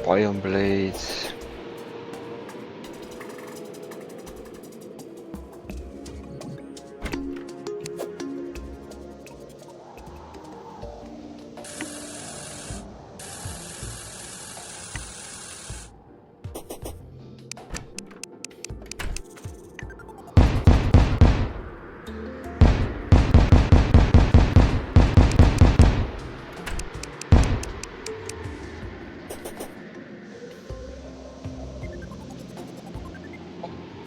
Iron Blades.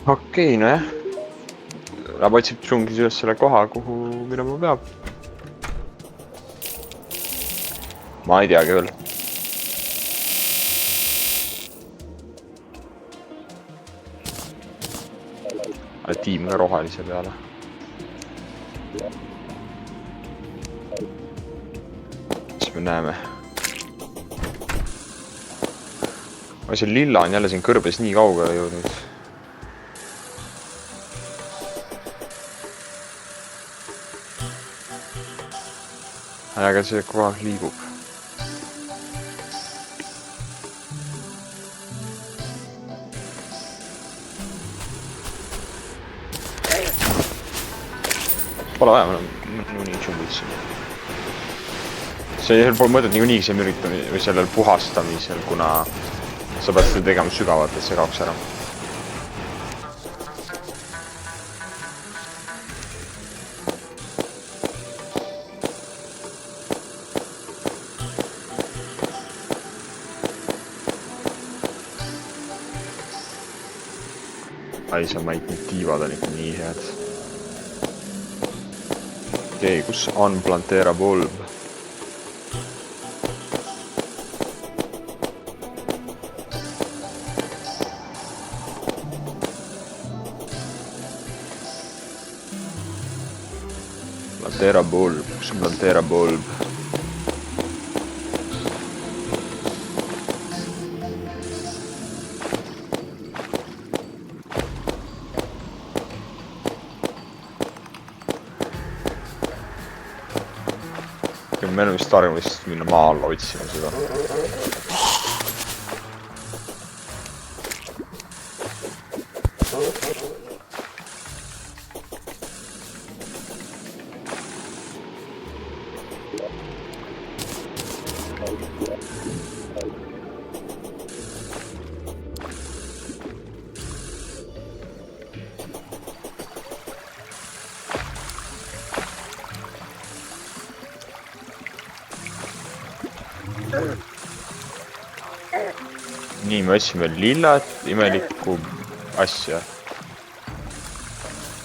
Okei, nojah. Läheb otsib džunglis üles selle koha, kuhu minema peab. Ma ei teagi veel. Tiim ka rohelise peale. Siis me näeme. See lilla on jälle siin kõrbes nii kaugele jõudnud. Aga see kogu aeg liigub. Pole vaja, ma nii džunglis. See pole mõtet niikuinii see müritamisel või sellel puhastamisel, kuna sa pead seda tegema sügavalt, et see kaoks ära. Sa maid need tiivad on ikka nii head. Okei, kus on Plantera bulb? Plantera bulb, kus on Plantera bulb? Meil on vist targem lihtsalt minna maa alla otsima seda. Nii, me otsime lillat, imelikku asja.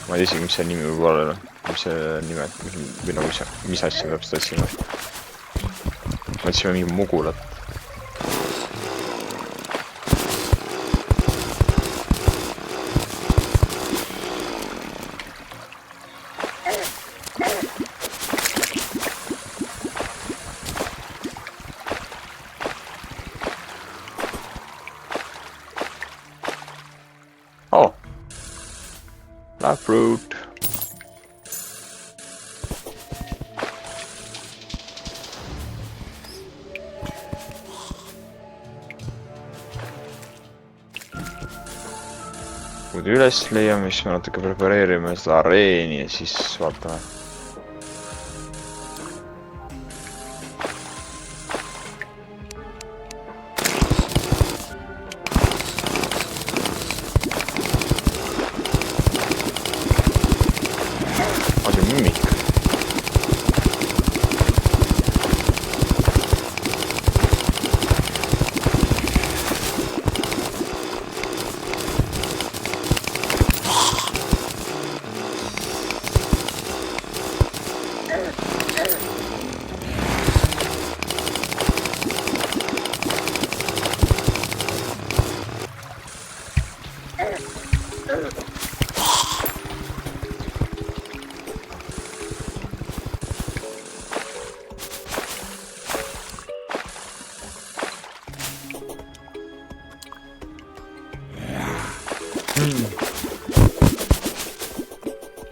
Ma ei tea isegi, mis see nimi võib olla. Mis see nimed, või no mis asja me täpselt otsime. Me otsime mingi mugulat. Fruit. Kui üles leiame, siis me natuke prepareerime seda areeni ja siis vaatame.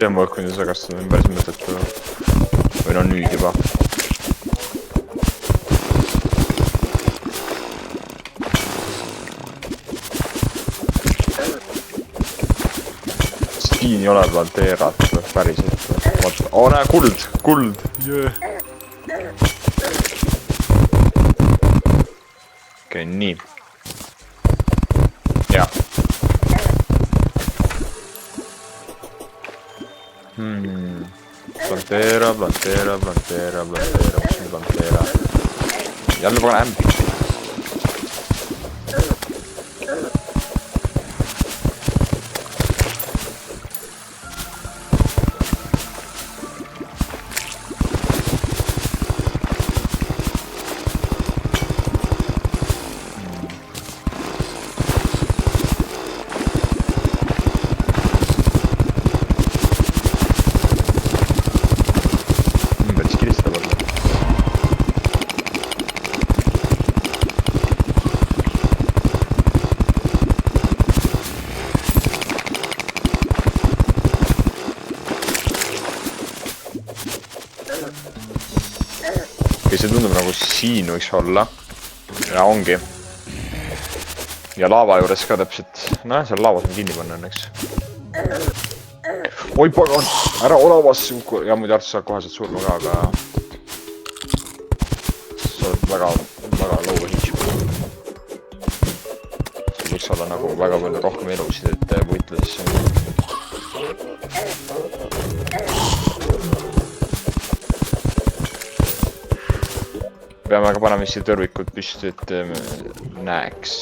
Pean võõkkunud sagastada ümber siin mõtet või no nüüd juba. siin ei ole planteerat päriselt. Näe, kuld. Okei, nii. Jah. Planteera. Jälle pagan ämbi. See tundub nagu siin võiks olla. Ja ongi. Ja laava juures ka täpselt. Näe, seal laavas on kinni panna õnneks. Oi pagan, ära olavas. Ja muidu arvestus saab kohe sealt surma ka, aga sa oled väga lõuga hitš. See võiks olla nagu väga palju rohkem elusid, et võitledesse. Peame aga panema siia tõrvikud püsti, et näeks.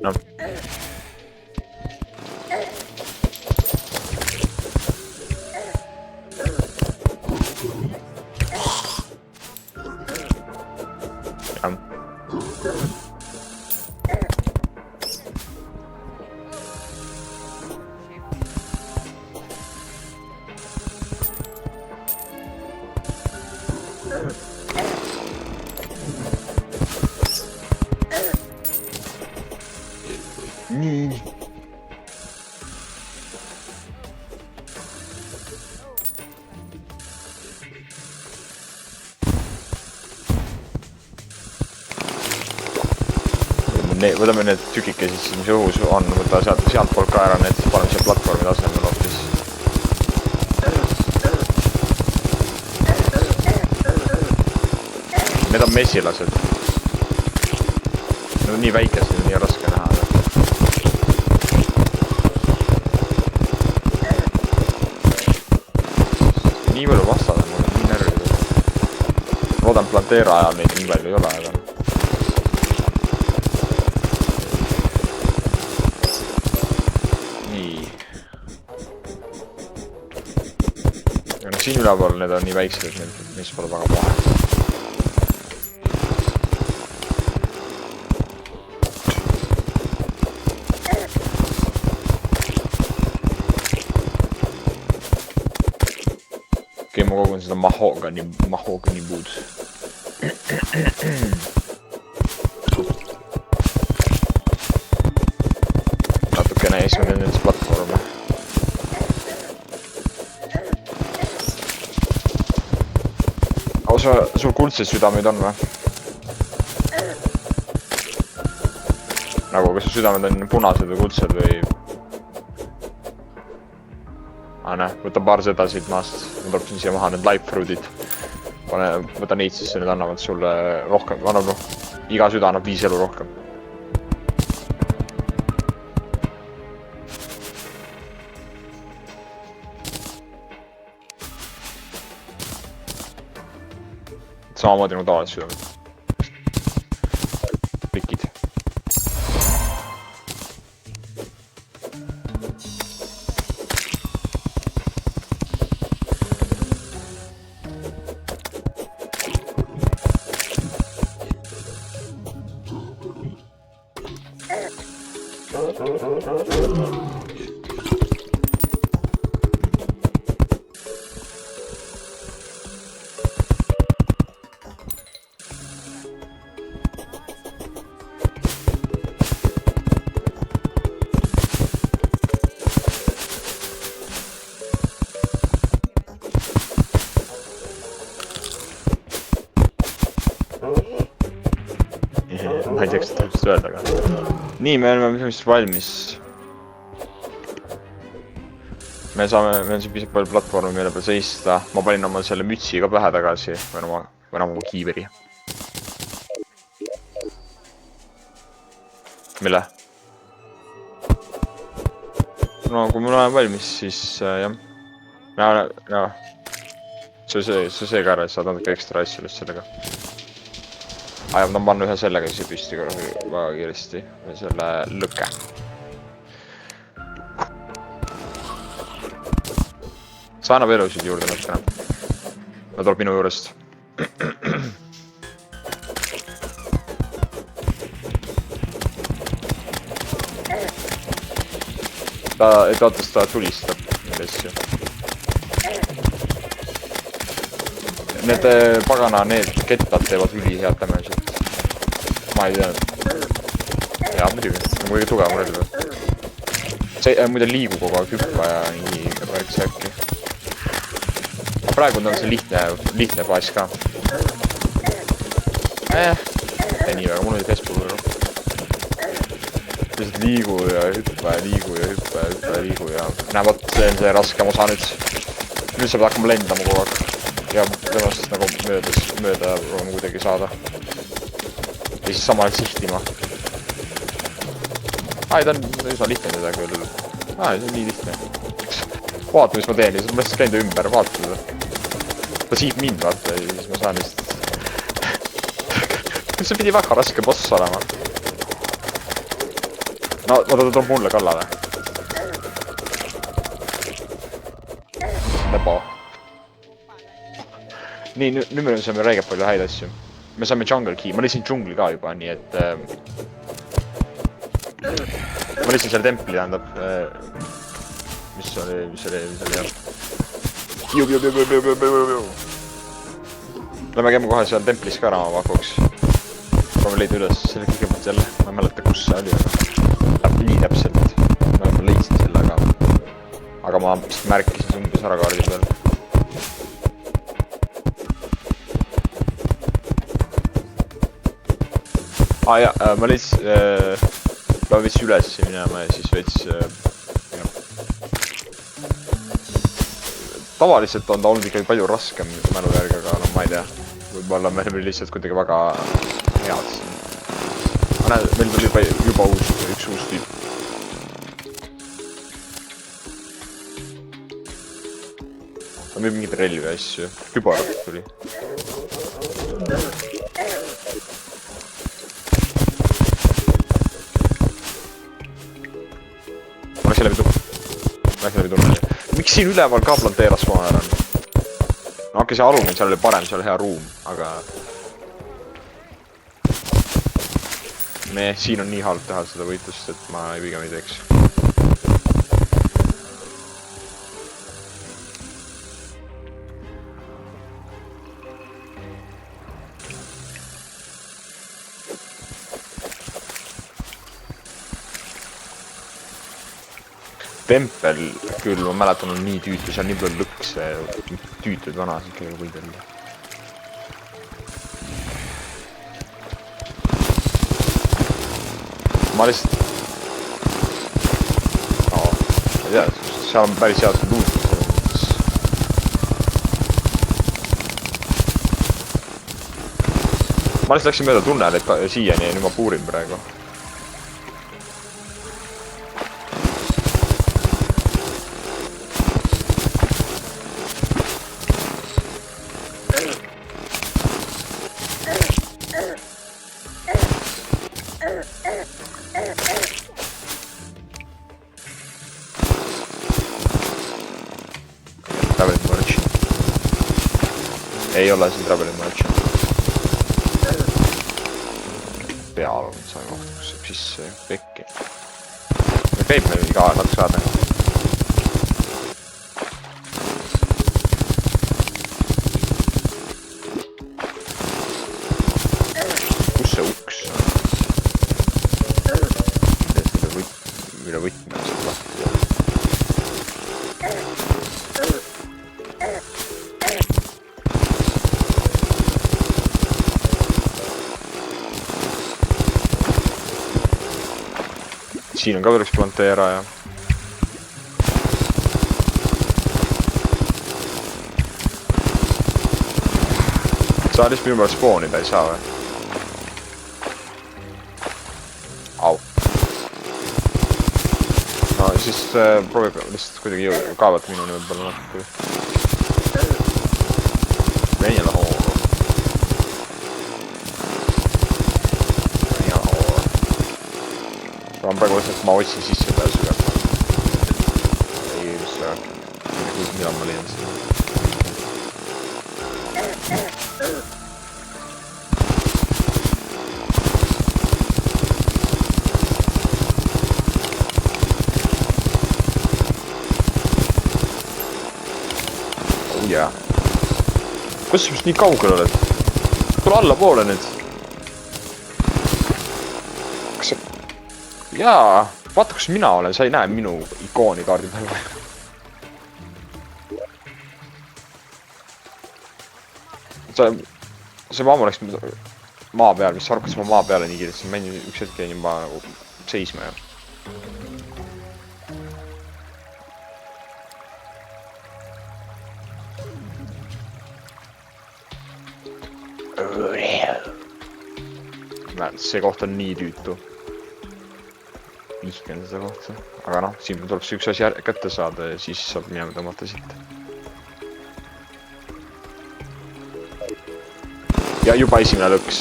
No. Nii. Võtame need tükikesed, mis õhus on, võta sealt poolt ka ära, need paneme siia platvormi tasemel hoopis. Need on mesilased. Need on nii väikesed, nii raske näha. Nii palju vastad on mul nii närvid. Loodan planteera ajal neid nii palju ei ole, aga... Nii. Ja no siin ülepool need on nii väiksed, et neist pole väga vahe. Okei, ma kogun seda mahogani puud. Natukene eesmine nendest platvorme. Sul kuldsed südameid on või? Nagu, kas su südamed on punased või kuldsed või... Näe, võta paar seda siit maast. Ma topsin siia maha need life fruitid. Võta neid siis, need annavad sulle rohkem. Iga süda annab 5 elu rohkem. Samamoodi nagu tavalised südamed. Plikid. Nii, me oleme vist valmis. Meil on siin pisut palju platvormi, mille peal seista. Ma panin oma selle mütsi ka pähe tagasi. Või oma kiiveri. Mille? No, kui me oleme valmis, siis jah. Ja. See ka ära, saad natuke ekstra asju sellest sellega. Ma tahan panna ühe sellega siis püsti väga kiiresti. Või selle lõkke. See annab elusid juurde natukene. Ta tuleb minu juurest. Ta tulistab neid asju. Need pagana, need kettad teevad üli head damage'it. Ma ei tea. Jaa, muidugi. Muidugi tugevam relv. See muide liigu kogu aeg hüppa ja nii värks äkki. Praegu on see lihtne baas ka. Ei nii väga, mul oli Facebookil rohkem. Lihtsalt liigu ja hüppa ja liigu ja hüppa ja hüppa ja liigu ja... Näe, võt, see on see raskem osa nüüd. Nüüd sa pead hakkama lendama kogu aeg. Ja temast nagu mööda rohkem kuidagi saada. Ja siis samal sihtima. Ai, ta on üsna lihtne teda küll. See on nii lihtne. Vaata, mis ma teen, siis ma lihtsalt käin ta ümber, vaata seda. Ta siib mind, vaata, ja siis ma saan lihtsalt... See pidi väga raske boss olema. No, ta tuleb mulle kallale. Lebo. Nii, nüüd me saame räägib palju häid asju. Me saame jungle key. Ma leidsin džungli ka juba, nii et... Ma leidsin selle templi, tähendab... Mis oli jah. Lähme käime kohe seal templis ka ära, ma pakuks. Proovime leida üles selle kõigepealt jälle. Ma ei mäleta, kus see oli, aga... Nii täpselt. Ma leidsin selle, aga ma märkisin umbes ära kaardi peal. Ma leits... Peab veits üles minema ja siis veits... Tavaliselt on ta olnud ikkagi palju raskem mälu järgi, aga no ma ei tea. Võib-olla me oleme lihtsalt kuidagi väga head siin. Ma näen, meil tuli juba üks uus tüüp. Ta müüb mingid relvi asju. Kübarat tuli. Läks läbi tunneli. Miks siin üleval ka planteeras maa ära on? No okei, see alumine, seal oli parem, seal oli hea ruum, aga... Siin on nii halb teha seda võitlust, et ma pigem ei teeks. Tempel küll, ma mäletan, on nii tüütu, seal nii palju lõkse tüütud vanas ikkagi võidelda. Ma lihtsalt... No, ma ei tea, seal on päris head luutud. Ma lihtsalt läksin mööda tunnelit siiani ja nüüd ma puurin praegu. Ei ole siin Traveling Merchant. Peal on see koht, kus saab sisse pekki. Käib meil iga natuke saada. Kus see uks on? Mille võtme on seda lahti. siin on ka veel üks planteera ja. Saa lihtsalt minu peal spoonida ei saa või? Au. No siis proovib lihtsalt kuidagi kaevata minu nime peale natuke. Venila hooga. Venila hooga. Ma on praegu lihtsalt, ma otsin sisse pääsu ka. Ei, just väga. Mida ma leian siin. Jaa. Kus sa vist nii kaugel oled? Tule allapoole nüüd. Kas sa... Jaa, vaata kus mina olen, sa ei näe minu ikooni kaardi peal või? See ma ammu läks maa peal, mis sa arvad, kas ma maa peale nii kiiresti, ma üks hetk jäin juba nagu seisma ja. See koht on nii tüütu. Vihken seda kohta. Aga noh, siin tuleb see üks asi kätte saada ja siis saab minema tõmmata siit. Ja juba esimene lõks.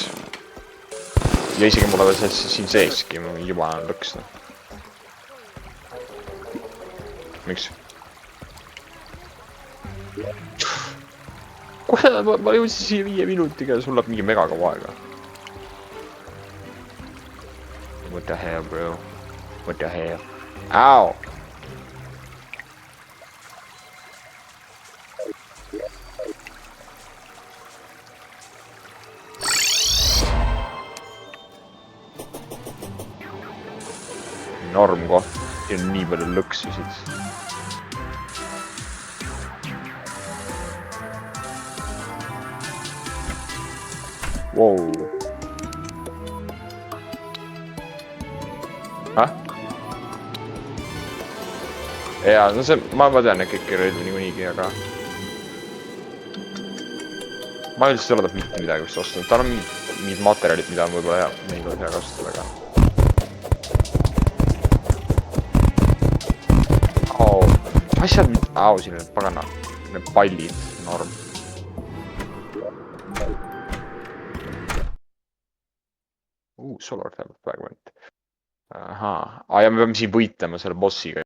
Ja isegi mulle veel siin seeski, juba on lõks. Miks? Kohe ma jõudsin siia 5 minutiga ja sul läheb mingi mega kaua aega. What the hell, bro? What the hell? Ow! Norm koht. Siin on nii palju lõksusid. Wow. Häh? Jaa, no see, ma tean, et kõik relvi niikuinigi, aga... Ma üldiselt ei ole ta mitte midagi vist ostnud. Tal on mingid materjalid, mida on võib-olla hea, neid on hea kasutada, aga... Asjad, siin need pagana, need pallid, norm. Solar tab fragment. Ahaa, ja me peame siin võitlema selle bossiga.